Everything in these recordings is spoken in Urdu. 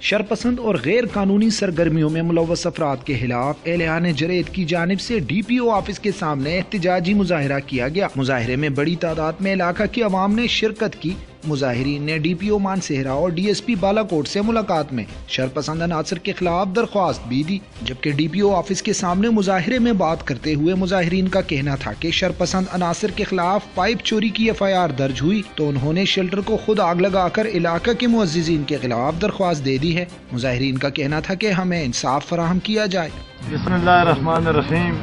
شرپسند اور غیر قانونی سرگرمیوں میں ملوث افراد کے خلاف اعلان جرید کی جانب سے ڈی پی او آفس کے سامنے احتجاجی مظاہرہ کیا گیا۔ مظاہرے میں بڑی تعداد میں علاقہ کی عوام نے شرکت کی۔ مظاہرین نے ڈی پی او مانسہرہ اور ڈی ایس پی بالا کوٹ سے ملاقات میں شرپسند عناصر کے خلاف درخواست بھی دی، جبکہ ڈی پی او آفس کے سامنے مظاہرے میں بات کرتے ہوئے مظاہرین کا کہنا تھا کہ شرپسند عناصر کے خلاف پائپ چوری کی ایف آئی آر درج ہوئی تو انہوں نے شیلٹر کو خود آگ لگا کر علاقہ کے معززین کے خلاف درخواست دے دی ہے۔ مظاہرین کا کہنا تھا کہ ہمیں انصاف فراہم کیا جائے۔ بسم اللہ الرحمن الرحیم۔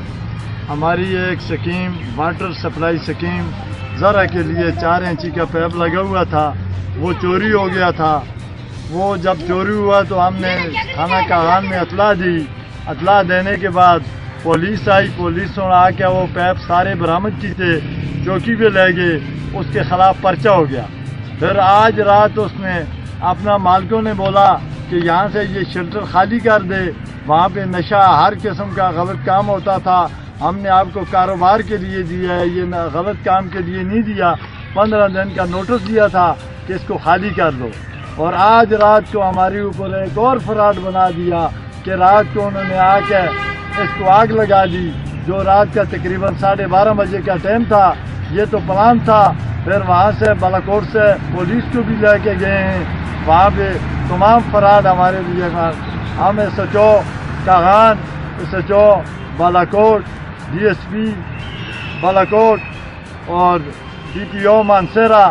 ہماری ایک سکیم واٹر سپلائی سکیم زرع کے لیے 4 انچی کا پیپ لگا ہوا تھا، وہ چوری ہو گیا تھا۔ وہ جب چوری ہوا تو ہم نے تھانہ کاغان میں اطلاع دی۔ اطلاع دینے کے بعد پولیس آئی، پولیس نے آ کے وہ پیپ سارے برآمد کی تھے، چوکی پہ لے گئے، اس کے خلاف پرچہ ہو گیا۔ پھر آج رات اس نے اپنا مالکوں نے بولا کہ یہاں سے یہ شیلٹر خالی کر دے، وہاں پہ نشہ ہر قسم کا غلط کام ہوتا تھا، ہم نے آپ کو کاروبار کے لیے دیا ہے، یہ غلط کام کے لیے نہیں دیا۔ 15 دن کا نوٹس دیا تھا کہ اس کو خالی کر دو، اور آج رات کو ہمارے اوپر ایک اور فراڈ بنا دیا کہ رات کو انہوں نے آ کے اس کو آگ لگا دی، جو رات کا تقریباً 12:30 بجے کا ٹائم تھا۔ یہ تو پلان تھا۔ پھر وہاں سے بالاکوٹ سے پولیس کو بھی لے کے گئے ہیں، وہاں پہ تمام فراڈ ہمارے لیے ہم S H O Kaghan, S H O Balakot, D S P Balakot اور ڈی پی او مانسہرہ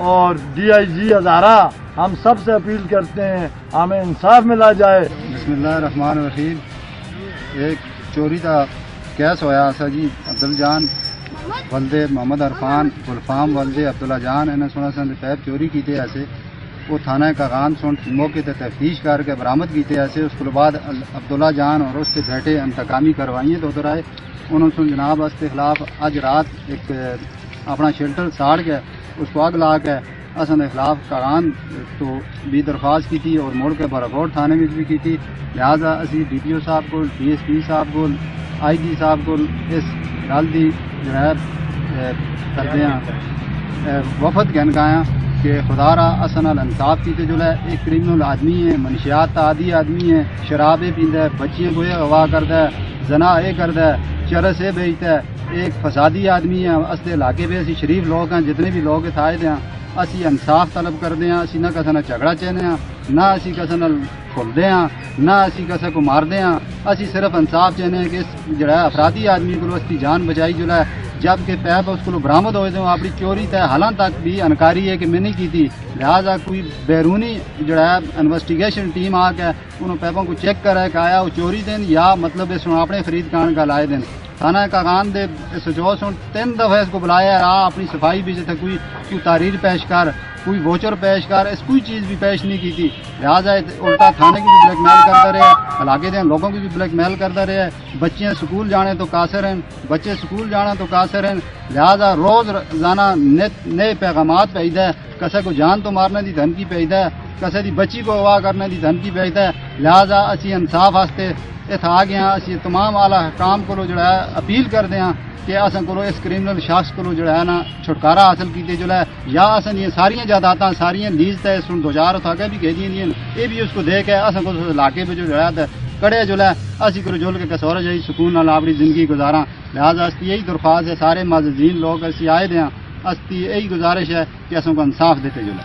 اور ڈی آئی جی ہزارہ، ہم سب سے اپیل کرتے ہیں ہمیں انصاف ملا جائے۔ بسم اللہ الرحمن الرحیم۔ ایک چوری کا کیس ہویا سا جی، عبدالجان ولدے محمد عرفان گلفام ولدے عبداللہ جان انہیں سونا سن پیپ چوری کیتے ایسے، وہ تھانہ کاغان سن موقع تے تفتیش کر کے برآمد کیتے ایسے۔ اس کے بعد عبداللہ جان اور اس کے بیٹے انتقامی کروائیں تو ادھر آئے، انہوں نے جناب اس کے خلاف اج رات ایک اپنا شیلٹر ساڑ کے اس کو اگ لا کے اصل کے خلاف کاغان تو بھی درخواست کی تھی اور موڑ کے بالاکوٹ تھانے میں بھی کی تھی۔ لہٰذا اسی ڈی پی او صاحب کو، ڈی ایس پی صاحب کو، آئی جی صاحب کو اس گل کی جو ہے کردے ہیں وفد کہن گایا کہ خدا را اصل انصاف کیتے جو ہے ایک کریمنل آدمی ہے، منشیات عادی آدمی ہے، شرابیں پیندا ہے، بچیاں گویا ہوا کرتا ہے، زنا یہ کرتا ہے، چرس یہ بیچتا ہے، ایک فسادی آدمی ہے۔ اس دے علاقے پہ اسی شریف لوگ ہیں، جتنے بھی لوگ اتھائے دے ہیں، اسی انصاف طلب کرتے ہیں۔ اسی نہ کسی نہ جھگڑا چاہتے ہیں، نہ اسی کسی نہ کھلتے ہیں، نہ اسی کسی کو مارتے ہیں۔ اسی صرف انصاف چاہتے ہیں کہ اس جڑا افرادی آدمی کو اس کی جان بچائی جو ہے، جبکہ پیپ اس کو برآمد ہوئے تھے اپنی چوری تے حالان تک بھی انکاری ہے کہ میں نہیں کی تھی۔ لہٰذا کوئی بیرونی جڑا ہے انویسٹیگیشن ٹیم آ کے انہوں پیپوں کو چیک کرے کہ آیا وہ چوری دیں یا مطلب اس نے اپنے خرید کان کا لائے دیں۔ تھانہ کاغان دے سچو سن 3 دفعہ اس کو بلایا رہا، اپنی صفائی بھی جیسے کوئی تحریر پیش کر، کوئی ووچر پیش کر، اس کوئی چیز بھی پیش نہیں کی تھی۔ لہٰذا الٹا تھانے کی بھی بلیک میل کرتا رہے، علاقے دے لوگوں کی بھی بلیک میل کرتا رہے۔ بچیاں سکول جانے تو قاصر ہیں، بچے سکول جانا تو قاصر ہیں۔ لہٰذا روزانہ نئے پیغامات بھیجتا ہے، کسے کو جان تو مارنے دی دھمکی بھیجتا ہے، کسے دی بچی کو اغوا کرنے دی دھمکی بھیجتا ہے۔ لہٰذا اسی انصاف واسطے اتنا آ گیا، اسی تمام اعلیٰ حکام کو جو ہے اپیل کرتے ہیں کہ اصل کو اس کریمنل شخص کو جو ہے نا چھٹکارا حاصل کیتے جو ہے، یا اصل یہ ساری جائیداد ساری لیز تے سن 2000 اتھا کے بھی کہہ دی، یہ بھی اس کو دے کے اصل کو علاقے پہ جو ہے کڑے جو ہے اسی کو جل کے کسور جائی سکون نال اپنی زندگی گزارا۔ لہٰذا اس کی یہی درخواست ہے، سارے معززین لوگ اسی آئے دیں، اس کی یہی گزارش ہے کہ اصل کو انصاف دیتے جو ہے۔